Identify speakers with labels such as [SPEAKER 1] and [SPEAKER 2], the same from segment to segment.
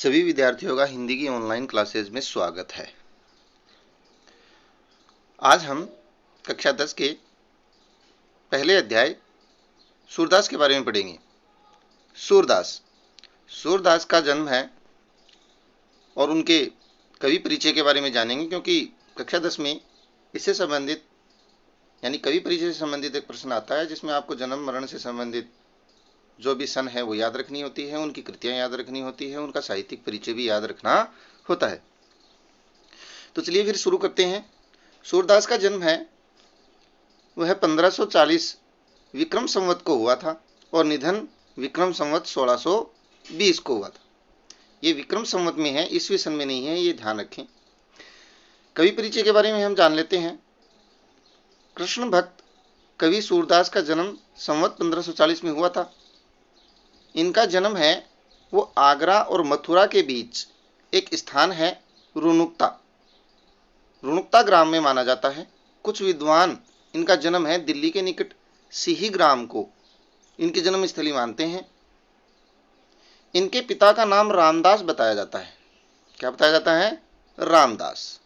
[SPEAKER 1] सभी विद्यार्थियों का हिंदी की ऑनलाइन क्लासेज में स्वागत है। आज हम कक्षा 10 के पहले अध्याय सूरदास के बारे में पढ़ेंगे। सूरदास का जन्म है और उनके कवि परिचय के बारे में जानेंगे, क्योंकि कक्षा 10 में इससे संबंधित यानी कवि परिचय से संबंधित एक प्रश्न आता है, जिसमें आपको जन्म मरण से संबंधित जो भी सन है वो याद रखनी होती है, उनकी कृतियां याद रखनी होती है, उनका साहित्यिक परिचय भी याद रखना होता है। तो चलिए फिर शुरू करते हैं। सूरदास का जन्म है वह 1540 विक्रम संवत को हुआ था और निधन विक्रम संवत 1620 को हुआ था। ये विक्रम संवत में है, ईस्वी सन में नहीं है, ये ध्यान रखें। कवि परिचय के बारे में हम जान लेते हैं। कृष्ण भक्त कवि सूरदास का जन्म संवत 1540 में हुआ था। इनका जन्म है वो आगरा और मथुरा के बीच एक स्थान है रुणुक्ता ग्राम में माना जाता है। कुछ विद्वान इनका जन्म है दिल्ली के निकट सिही ग्राम को इनकी जन्म स्थली मानते हैं। इनके पिता का नाम रामदास बताया जाता है। क्या बताया जाता है? रामदास।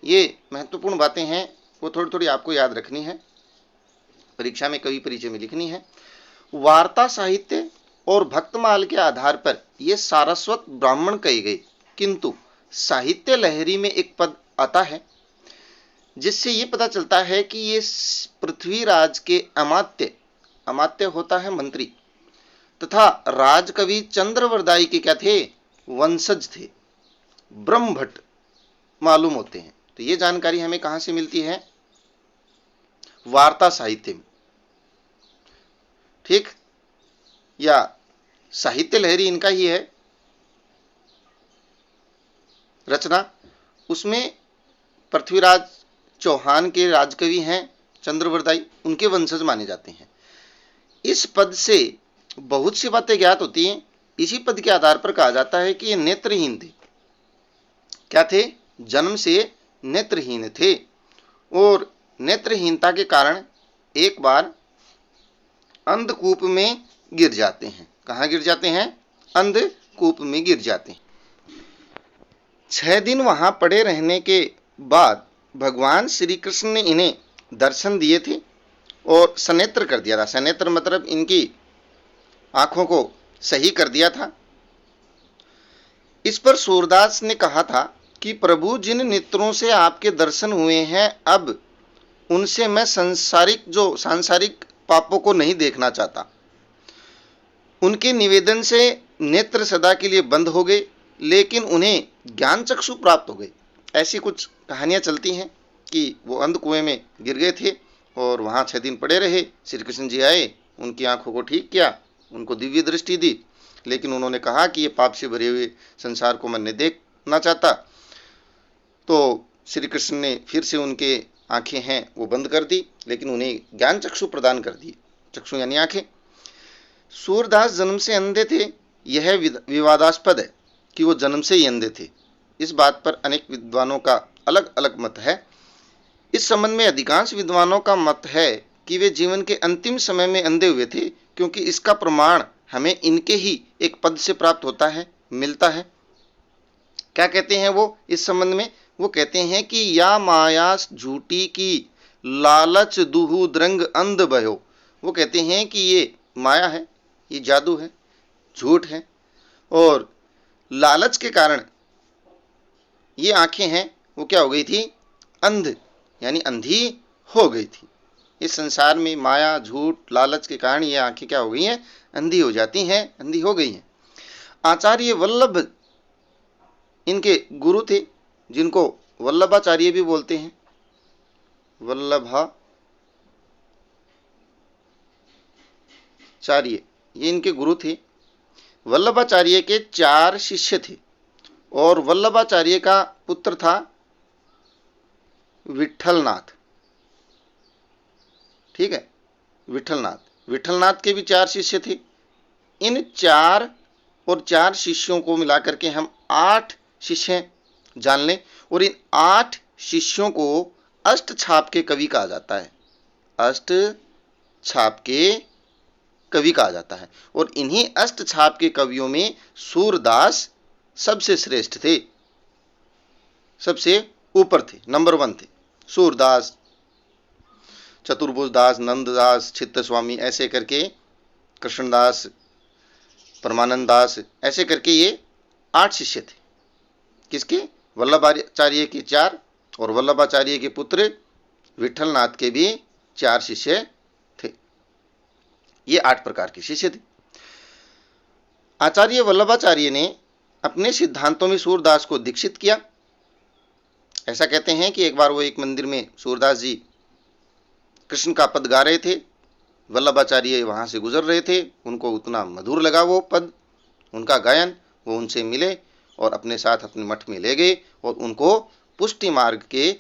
[SPEAKER 1] ये महत्वपूर्ण बातें हैं, वो थोड़ी थोड़ी आपको याद रखनी है, परीक्षा में कवि परिचय में लिखनी है। वार्ता साहित्य और भक्तमाल के आधार पर ये सारस्वत ब्राह्मण कहे गए, किंतु साहित्य लहरी में एक पद आता है जिससे ये पता चलता है कि ये पृथ्वीराज के अमात्य होता है मंत्री, तथा राजकवि चंद्रवरदाई के क्या थे? वंशज थे, ब्रह्मभट्ट मालूम होते हैं। तो ये जानकारी हमें कहां से मिलती है? वार्ता साहित्य में। ठीक, या साहित्य लहरी इनका ही है रचना। उसमें पृथ्वीराज चौहान के राजकवि हैं चंद्रवरदाई, उनके वंशज माने जाते हैं। इस पद से बहुत सी बातें ज्ञात होती हैं। इसी पद के आधार पर कहा जाता है कि ये नेत्रहीन थे। क्या थे? जन्म से नेत्रहीन थे और नेत्रहीनता के कारण एक बार अंधकूप में गिर जाते हैं। कहां गिर जाते हैं? अंधकूप में गिर जाते हैं। 6 दिन वहां पड़े रहने के बाद भगवान श्री कृष्ण ने इन्हें दर्शन दिए थे और सनेत्र कर दिया था। सनेत्र मतलब इनकी आंखों को सही कर दिया था। इस पर सूरदास ने कहा था कि प्रभु, जिन नेत्रों से आपके दर्शन हुए हैं, अब उनसे मैं सांसारिक पापों को नहीं देखना चाहता। उनके निवेदन से नेत्र सदा के लिए बंद हो गए, लेकिन उन्हें ज्ञान चक्षु प्राप्त हो गए। ऐसी कुछ कहानियां चलती हैं कि वो अंध कुएं में गिर गए थे और वहां 6 दिन पड़े रहे। श्री कृष्ण जी आए, उनकी आंखों को ठीक किया, उनको दिव्य दृष्टि दी, लेकिन उन्होंने कहा कि ये पाप से भरे हुए संसार को मैं नहीं देखना चाहता। तो श्री कृष्ण ने फिर से उनके आंखें हैं वो बंद कर दी, लेकिन उन्हें ज्ञान चक्षु प्रदान कर दिए। चक्षु यानी आंखें। सूरदास जन्म से अंधे थे, यह विवादास्पद है कि वो जन्म से ही अंधे थे। इस बात पर अनेक विद्वानों का अलग अलग मत है। इस संबंध में अधिकांश विद्वानों का मत है कि वे जीवन के अंतिम समय में अंधे हुए थे, क्योंकि इसका प्रमाण हमें इनके ही एक पद से प्राप्त होता है, मिलता है। क्या कहते हैं वो इस संबंध में? वो कहते हैं कि या माया झूठी की लालच दुहु द्रंग अंध भयो। वो कहते हैं कि ये माया है, ये जादू है, झूठ है, और लालच के कारण ये आंखें हैं वो क्या हो गई थी? अंध यानी अंधी हो गई थी। इस संसार में माया, झूठ, लालच के कारण ये आंखें क्या हो गई हैं? अंधी हो जाती हैं, अंधी हो गई हैं। आचार्य वल्लभ इनके गुरु थे, जिनको वल्लभाचार्य भी बोलते हैं। वल्लभाचार्य ये इनके गुरु थे। वल्लभाचार्य के 4 शिष्य थे और वल्लभाचार्य का पुत्र था विठलनाथ। ठीक है, विठलनाथ के भी 4 शिष्य थे। इन 4 और 4 शिष्यों को मिलाकर के हम 8 शिष्य जान लें, और इन 8 शिष्यों को अष्ट छाप के कवि कहा जाता है। अष्ट छाप के कवि कहा जाता है। और इन्हीं अष्टछाप के कवियों में सूरदास सबसे श्रेष्ठ थे, सबसे ऊपर थे, नंबर 1 थे। सूरदास, चतुर्भुजदास, नंददास, चित्तस्वामी, ऐसे करके कृष्णदास, परमानंद दास, ऐसे करके ये 8 शिष्य थे। किसके? वल्लभाचार्य के 4 और वल्लभाचार्य के पुत्र विठलनाथ के भी 4 शिष्य थे। ये 8 प्रकार के शिष्य थे। आचार्य वल्लभाचार्य ने अपने सिद्धांतों में सूरदास को दीक्षित किया। ऐसा कहते हैं कि एक बार वो एक मंदिर में सूरदास जी कृष्ण का पद गा रहे थे, वल्लभाचार्य वहां से गुजर रहे थे, उनको उतना मधुर लगा वो पद, उनका गायन, वो उनसे मिले और अपने साथ अपने मठ में ले गए और उनको पुष्टि मार्ग के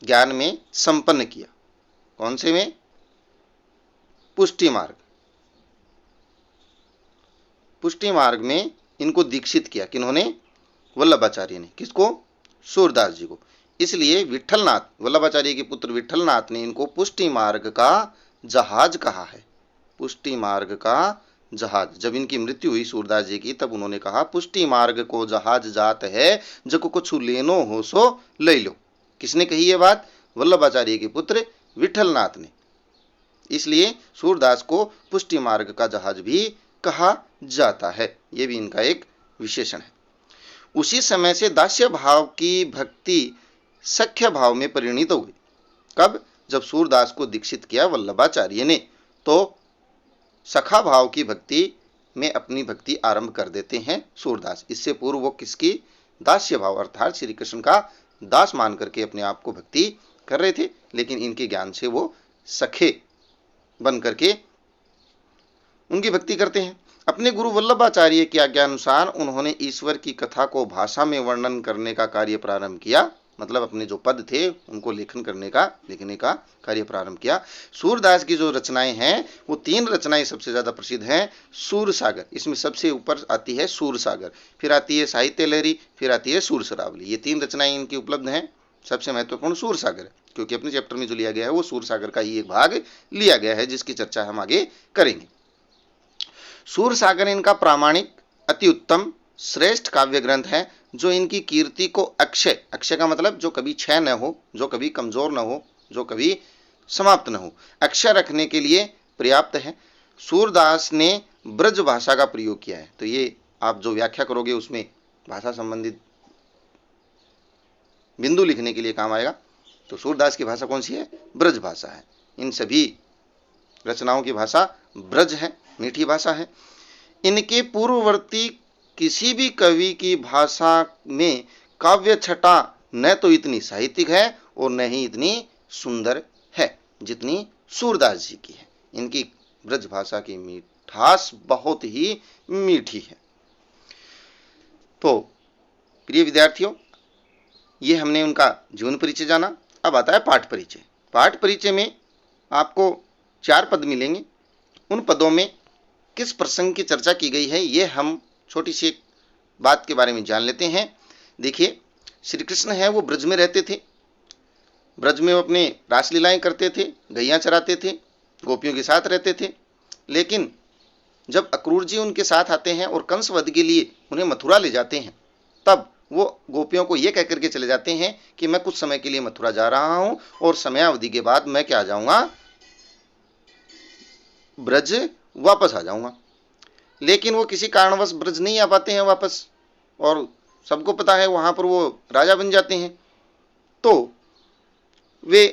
[SPEAKER 1] ज्ञान में संपन्न किया। कौन से में? पुष्टि मार्ग। पुष्टि मार्ग में इनको दीक्षित किया। किन्होंने? वल्लभाचार्य ने। किसको? सूरदास जी को। इसलिए विठलनाथ, वल्लभाचार्य के पुत्र विठलनाथ ने इनको पुष्टि मार्ग का जहाज कहा है। पुष्टि मार्ग का जहाज। जब इनकी मृत्यु हुई सूरदास जी की, तब उन्होंने कहा पुष्टि मार्ग को जहाज जात है, जको कुछ लेनो हो सो ले लो। किसने कही ये बात? वल्लभाचार्य के पुत्र विठलनाथ ने। इसलिए सूरदास को पुष्टि मार्ग का जहाज भी कहा जाता है। ये भी इनका एक विशेषण है। उसी समय से दास्य भाव की भक्ति सख्य भाव में परिणित हो गई। कब? जब सूरदास को दीक्षित किया वल्लभाचार्य ने, तो सखा भाव की भक्ति में अपनी भक्ति आरंभ कर देते हैं सूरदास। इससे पूर्व वो किसकी? दास्य भाव अर्थात श्री कृष्ण का दास मान करके अपने आप को भक्ति कर रहे थे, लेकिन इनके ज्ञान से वो सखे बन करके उनकी भक्ति करते हैं। अपने गुरु वल्लभाचार्य की आज्ञा अनुसार उन्होंने ईश्वर की कथा को भाषा में वर्णन करने का कार्य प्रारंभ किया। मतलब अपने जो पद थे उनको लिखने का कार्य प्रारंभ किया। सूरदास की जो रचनाएं हैं वो 3 रचनाएं सबसे ज्यादा प्रसिद्ध हैं। सूरसागर, इसमें सबसे ऊपर आती है सूरसागर, फिर आती है साहित्य लहरी, फिर आती है सूरसरावली। ये 3 रचनाएं इनकी उपलब्ध हैं। सबसे महत्वपूर्ण सूरसागर है, क्योंकि अपने चैप्टर में जो लिया गया है वो सूरसागर का ही एक भाग लिया गया है, जिसकी चर्चा हम आगे करेंगे। सूरसागर इनका प्रामाणिक, अति उत्तम, श्रेष्ठ काव्य ग्रंथ है, जो इनकी कीर्ति को अक्षय, अक्षय का मतलब जो कभी क्षय न हो, जो कभी कमजोर न हो, जो कभी समाप्त न हो, अक्षय रखने के लिए पर्याप्त है। सूरदास ने ब्रज भाषा का प्रयोग किया है। तो ये आप जो व्याख्या करोगे उसमें भाषा संबंधित बिंदु लिखने के लिए काम आएगा। तो सूरदास की भाषा कौन सी है? ब्रज भाषा है। इन सभी रचनाओं की भाषा ब्रज है, मीठी भाषा है। इनके पूर्ववर्ती किसी भी कवि की भाषा में काव्य छटा न तो इतनी साहित्यिक है और न ही इतनी सुंदर है जितनी सूरदास जी की है। इनकी ब्रज भाषा की मिठास बहुत ही मीठी है। तो प्रिय विद्यार्थियों, ये हमने उनका जीवन परिचय जाना। अब आता है पाठ परिचय। पाठ परिचय में आपको 4 पद मिलेंगे। उन पदों में किस प्रसंग की चर्चा की गई है, ये हम छोटी सी एक बात के बारे में जान लेते हैं। देखिए, श्री कृष्ण है वो ब्रज में रहते थे। ब्रज में वो अपने रासलीलाएं करते थे, गैयां चराते थे, गोपियों के साथ रहते थे। लेकिन जब अक्रूर जी उनके साथ आते हैं और कंस वध के लिए उन्हें मथुरा ले जाते हैं, तब वो गोपियों को ये कह करके चले जाते हैं कि मैं कुछ समय के लिए मथुरा जा रहा हूं और समयावधि के बाद मैं क्या आ जाऊंगा? ब्रज वापस आ जाऊंगा। लेकिन वो किसी कारणवश ब्रज नहीं आ पाते हैं वापस, और सबको पता है वहां पर वो राजा बन जाते हैं। तो वे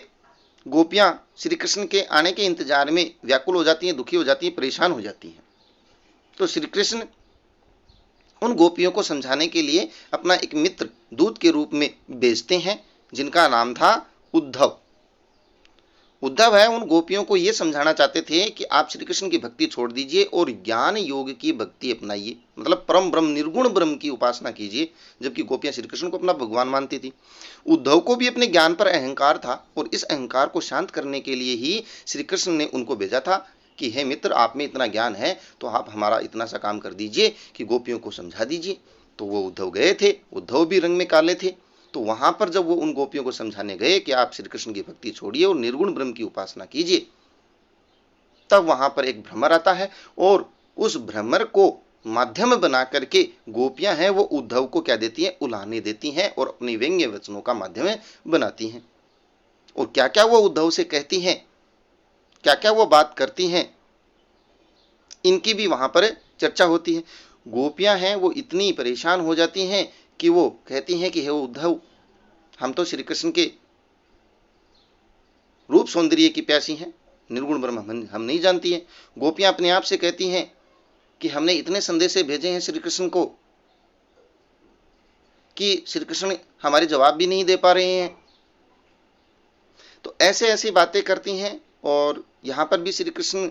[SPEAKER 1] गोपियां श्री कृष्ण के आने के इंतजार में व्याकुल हो जाती हैं, दुखी हो जाती हैं, परेशान हो जाती हैं। तो श्री कृष्ण उन गोपियों को समझाने के लिए अपना एक मित्र दूत के रूप में भेजते हैं, जिनका नाम था उद्धव। उद्धव है उन गोपियों को यह समझाना चाहते थे कि आप श्री कृष्ण की भक्ति छोड़ दीजिए और ज्ञान योग की भक्ति अपनाइए, मतलब परम ब्रह्म, निर्गुण ब्रह्म की उपासना कीजिए। जबकि गोपियां श्री कृष्ण को अपना भगवान मानती थी। उद्धव को भी अपने ज्ञान पर अहंकार था और इस अहंकार को शांत करने के लिए ही श्री कृष्ण ने उनको भेजा था कि हे मित्र, आप में इतना ज्ञान है तो आप हमारा इतना सा काम कर दीजिए कि गोपियों को समझा दीजिए। तो वो उद्धव गए थे। उद्धव भी रंग में काले थे। तो वहां पर जब वो उन गोपियों को समझाने गए कि आप श्री कृष्ण की भक्ति छोड़िए और निर्गुण ब्रह्म की उपासना कीजिए, तब वहां पर एक भ्रमर आता है और उस भ्रमर को माध्यम बना करके गोपियां हैं वो उद्धव को क्या देती हैं, उलाहने देती हैं और अपनी व्यंग्य वचनों का माध्यम बनाती हैं। और क्या क्या वो उद्धव से कहती हैं, क्या क्या वो बात करती हैं, इनकी भी वहां पर चर्चा होती है। गोपियां हैं वो इतनी परेशान हो जाती हैं कि वो कहती हैं कि हे उद्धव, हम तो श्री कृष्ण के रूप सौंदर्य की प्यासी हैं, निर्गुण ब्रह्म हम नहीं जानती हैं। गोपियां अपने आप से कहती हैं कि हमने इतने संदेशे भेजे हैं श्री कृष्ण को कि श्री कृष्ण हमारे जवाब भी नहीं दे पा रहे हैं। तो ऐसे ऐसी बातें करती हैं और यहां पर भी श्री कृष्ण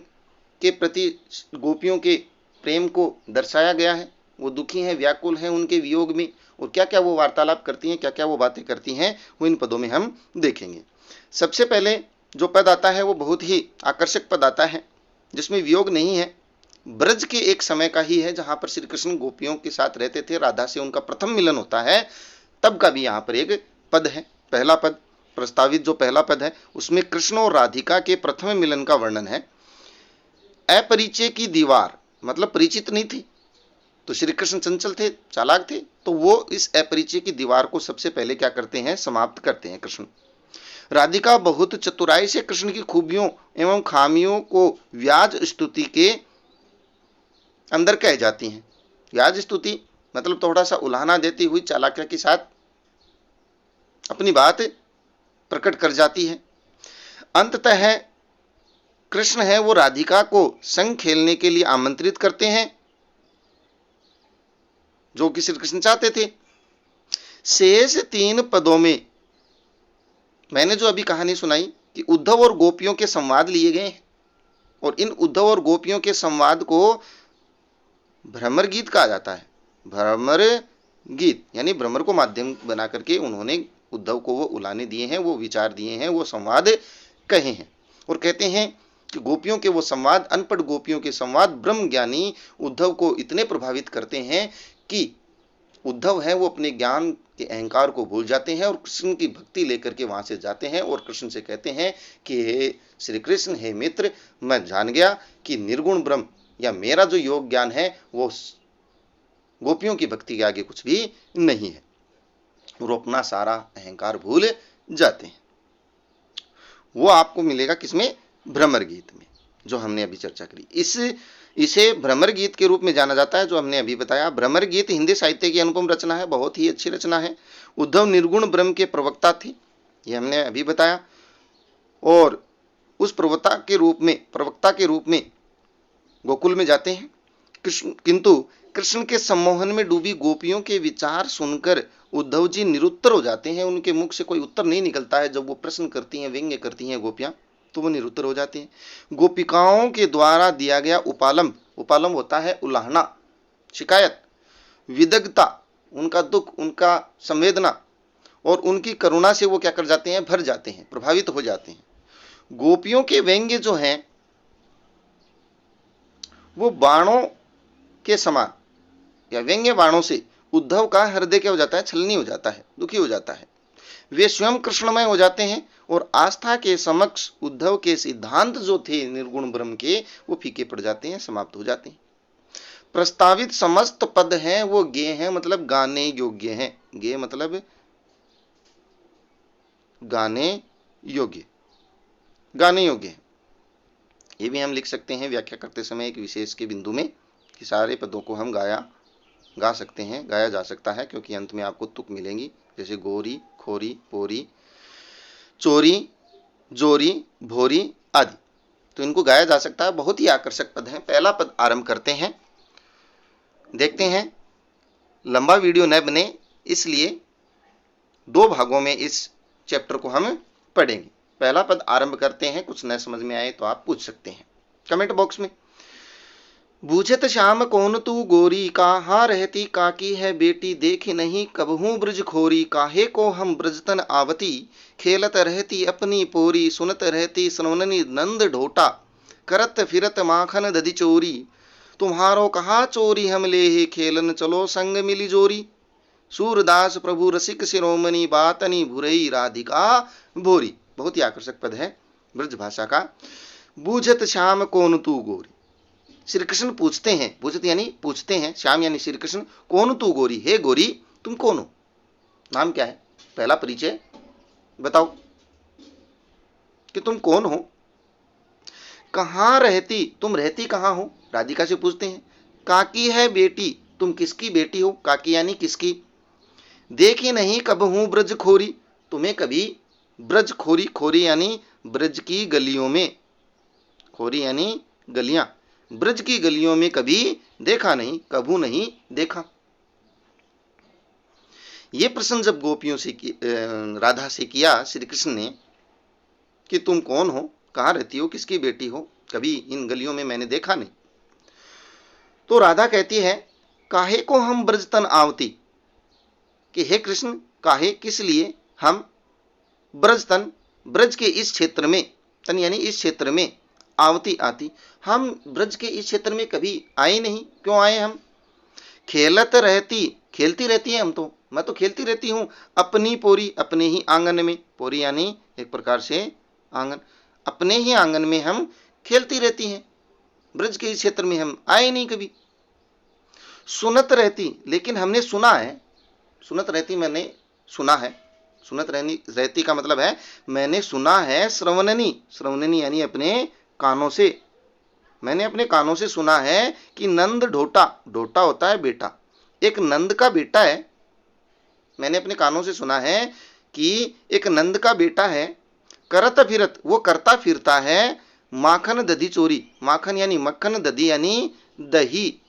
[SPEAKER 1] के प्रति गोपियों के प्रेम को दर्शाया गया है। वो दुखी हैं, व्याकुल हैं उनके वियोग में, और क्या क्या वो वार्तालाप करती हैं, क्या क्या वो बातें करती हैं, वो इन पदों में हम देखेंगे। सबसे पहले जो पद आता है वो बहुत ही आकर्षक पद आता है जिसमें वियोग नहीं है, ब्रज के एक समय का ही है जहां पर श्री कृष्ण गोपियों के साथ रहते थे, राधा से उनका प्रथम मिलन होता है, तब का भी यहाँ पर एक पद है। पहला पद प्रस्तावित जो पहला पद है उसमें कृष्ण और राधिका के प्रथम मिलन का वर्णन है। अपरिचय की दीवार, मतलब परिचित नहीं थी, तो श्री कृष्ण चंचल थे, चालाक थे, तो वो इस अपरिचय की दीवार को सबसे पहले क्या करते हैं, समाप्त करते हैं कृष्ण। राधिका बहुत चतुराई से कृष्ण की खूबियों एवं खामियों को व्याज स्तुति के अंदर कह जाती हैं। व्याज स्तुति मतलब थोड़ा सा उलाहना देती हुई चालाक्य के साथ अपनी बात प्रकट कर जाती है। अंततः कृष्ण है वो राधिका को संग खेलने के लिए आमंत्रित करते हैं, जो कि श्री कृष्ण चाहते थे। शेष 3 पदों में मैंने जो अभी कहानी सुनाई कि उद्धव और गोपियों के संवाद लिए गए और इन उद्धव और गोपियों के संवाद को भ्रमर गीत कहा जाता है। भ्रमर गीत यानी भ्रमर को माध्यम बना करके उन्होंने उद्धव को वो उलाने दिए हैं, वो विचार दिए हैं, वो संवाद कहे हैं और कहते हैं कि गोपियों के वो संवाद, अनपढ़ गोपियों के संवाद ब्रह्म ज्ञानी उद्धव को इतने प्रभावित करते हैं कि उद्धव है वो अपने ज्ञान के अहंकार को भूल जाते हैं और कृष्ण की भक्ति लेकर के वहां से जाते हैं और कृष्ण से कहते हैं कि हे श्री कृष्ण, हे मित्र, मैं जान गया कि निर्गुण ब्रह्म या मेरा जो योग ज्ञान है वो गोपियों की भक्ति के आगे कुछ भी नहीं है, और अपना सारा अहंकार भूल जाते हैं। वो आपको मिलेगा किसमें, भ्रमर गीत में, जो हमने अभी चर्चा करी। इसे भ्रमर गीत के रूप में जाना जाता है, जो हमने अभी बताया। भ्रमर गीत हिंदी साहित्य की अनुपम रचना है, बहुत ही अच्छी रचना है। उद्धव निर्गुण ब्रह्म के प्रवक्ता थे, ये हमने अभी बताया, और उस प्रवक्ता के रूप में गोकुल में जाते हैं। किंतु कृष्ण के सम्मोहन में डूबी गोपियों के विचार सुनकर उद्धव जी निरुत्तर हो जाते हैं, उनके मुख से कोई उत्तर नहीं निकलता है। जब वो प्रश्न करती हैं, व्यंग्य करती हैं गोपियां, तो वो निरुत्तर हो जाते हैं। गोपिकाओं के द्वारा दिया गया उपालम होता है उलाहना, शिकायत, विदग्धता, उनका दुख, उनका संवेदना और उनकी करुणा से वो क्या कर जाते हैं, भर जाते हैं, प्रभावित हो जाते हैं। गोपियों के व्यंग्य जो हैं वो बाणों के समान या व्यंग्य बाणों से उद्धव का हृदय क्या हो जाता है, छलनी हो जाता है, दुखी हो जाता है। वे स्वयं कृष्णमय हो जाते हैं और आस्था के समक्ष उद्धव के सिद्धांत जो थे निर्गुण ब्रह्म के, वो फीके पड़ जाते हैं, समाप्त हो जाते हैं। प्रस्तावित समस्त पद हैं वो गे हैं, मतलब गाने योग्य हैं। गे मतलब गाने योग्य, गाने योग्य है। ये भी हम लिख सकते हैं व्याख्या करते समय एक विशेष के बिंदु में कि सारे पदों को हम गा सकते हैं, गाया जा सकता है, क्योंकि अंत में आपको तुक मिलेंगी, जैसे गोरी, खोरी, पोरी, चोरी, जोरी, भोरी आदि, तो इनको गाया जा सकता है। बहुत ही आकर्षक पद है। पहला पद आरंभ करते हैं, देखते हैं। लंबा वीडियो न बने इसलिए 2 भागों में इस चैप्टर को हम पढ़ेंगे। पहला पद आरंभ करते हैं, कुछ न समझ में आए तो आप पूछ सकते हैं कमेंट बॉक्स में। बूझत श्याम कौन तू गोरी, कहाँ रहती काकी है बेटी, देख नहीं कबहू ब्रज खोरी, काहे को हम ब्रजतन आवती, खेलत रहती अपनी पोरी, सुनत रहती सनवननी नंद ढोटा, करत फिरत माखन दधि चोरी, तुम्हारो कहा चोरी हम ले, खेलन चलो संग मिली जोरी, सूरदास प्रभु रसिक शिरोमणि, बातनी भुरई राधिका भोरी। बहुत ही आकर्षक पद है ब्रज भाषा का। बूझत श्याम कौन तू गोरी। श्री कृष्ण पूछते हैं, बूझत यानी पूछते हैं, श्याम यानी श्री कृष्ण, कौन तू गोरी, हे गोरी तुम कौन हो, नाम क्या है, पहला परिचय बताओ कि तुम कौन हो। कहाँ रहती, तुम रहती कहाँ हो, राधिका से पूछते हैं। काकी है बेटी, तुम किसकी बेटी हो, काकी यानी किसकी। देखी नहीं कब हूं ब्रज खोरी, तुम्हें कभी ब्रज खोरी, खोरी यानी ब्रज की गलियों में, खोरी यानी गलियां, ब्रज की गलियों में कभी देखा नहीं, कभू नहीं देखा। ये प्रश्न जब गोपियों से राधा से किया श्री कृष्ण ने कि तुम कौन हो, कहाँ रहती हो, किसकी बेटी हो, कभी इन गलियों में मैंने देखा नहीं। तो राधा कहती है, काहे को हम ब्रज तन आवती, कि हे कृष्ण काहे किस लिए हम ब्रज तन, ब्रज के इस क्षेत्र में, तन यानी इस क्षेत्र में, आवती आती, हम ब्रज के इस क्षेत्र में कभी आए नहीं, क्यों आए हम। खेलत रहती, खेलती रहती है हम तो, मैं तो खेलती रहती हूं अपनी पोरी, अपने ही आंगन में, पोरी यानी एक प्रकार से आंगन, अपने ही आंगन में हम खेलती रहती हैं, ब्रज के इस क्षेत्र में हम आए नहीं कभी। सुनत रहती, लेकिन हमने सुना है, सुनत रहती मैंने सुना है, सुनत रहती का मतलब है मैंने सुना है, श्रवणनी, श्रवणनी यानी अपने कानों से, मैंने अपने कानों से सुना है कि नंद ढोटा, ढोटा होता है बेटा, एक नंद का बेटा है, मैंने अपने कानों से सुना है कि एक नंद का बेटा है, करत फिरत, वो करता फिरता है, माखन दधी चोरी, माखन यानी मक्खन, दधी यानी दही,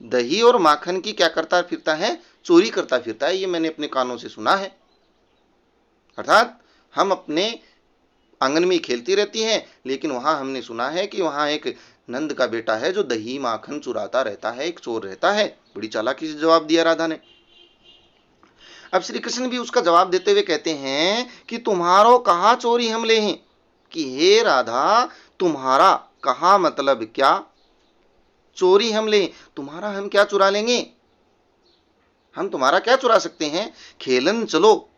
[SPEAKER 1] दही और माखन की क्या करता फिरता है, चोरी करता फिरता है, ये मैंने अपने कानों से सुना है। अर्थात हम अपने आंगन में खेलती रहती हैं, लेकिन वहां हमने सुना है कि वहां एक नंद का बेटा है जो दही माखन चुराता रहता है, एक चोर रहता है। बड़ी चालाकी से जवाब दिया राधा ने। अब श्री कृष्ण भी उसका जवाब देते हुए कहते हैं कि तुम्हारो कहा चोरी हम ले हैं, कि हे राधा तुम्हारा कहा मतलब क्या चोरी हम ले, तुम्हारा हम क्या चुरा लेंगे, हम तुम्हारा क्या चुरा सकते हैं। खेलन चलो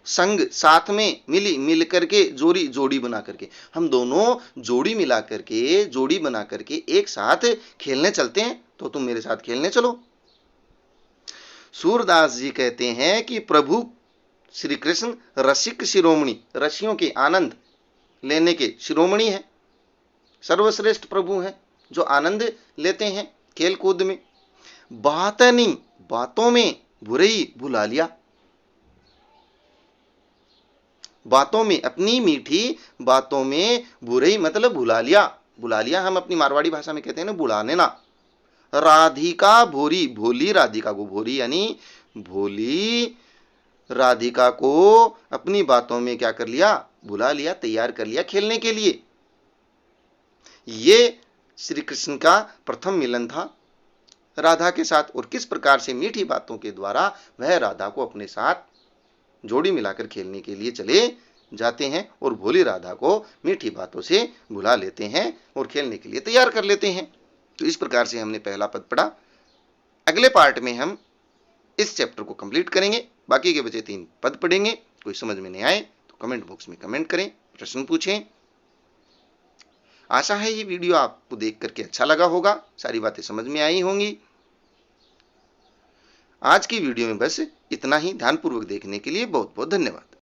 [SPEAKER 1] संग, साथ में मिली, मिल करके, जोड़ी, जोड़ी बना करके, हम दोनों जोड़ी मिला करके, जोड़ी बना करके एक साथ खेलने चलते हैं, तो तुम मेरे साथ खेलने चलो। सूरदास जी कहते हैं कि प्रभु श्री कृष्ण रसिक शिरोमणि, रसियों के आनंद लेने के शिरोमणि है, सर्वश्रेष्ठ प्रभु हैं जो आनंद लेते हैं खेल कूद में। बातनी, बातों में बुराई भुला लिया, बातों में, अपनी मीठी बातों में बुराई मतलब भुला लिया, भुला लिया हम अपनी मारवाड़ी भाषा में कहते हैं ना भुलाने ना। राधिका भोरी, भोली राधिका को, भोरी यानी भोली राधिका को अपनी बातों में क्या कर लिया, भुला लिया, तैयार कर लिया खेलने के लिए। ये श्री कृष्ण का प्रथम मिलन था राधा के साथ, और किस प्रकार से मीठी बातों के द्वारा वह राधा को अपने साथ जोड़ी मिलाकर खेलने के लिए चले जाते हैं और भोली राधा को मीठी बातों से भुला लेते हैं और खेलने के लिए तैयार कर लेते हैं। तो इस प्रकार से हमने पहला पद पढ़ा। अगले पार्ट में हम इस चैप्टर को कंप्लीट करेंगे, बाकी के बचे 3 पद पढ़ेंगे। कोई समझ में नहीं आए तो कमेंट बॉक्स में कमेंट करें, प्रश्न पूछें। आशा है ये वीडियो आपको देख करके अच्छा लगा होगा, सारी बातें समझ में आई होंगी। आज की वीडियो में बस इतना ही। ध्यानपूर्वक देखने के लिए बहुत बहुत धन्यवाद।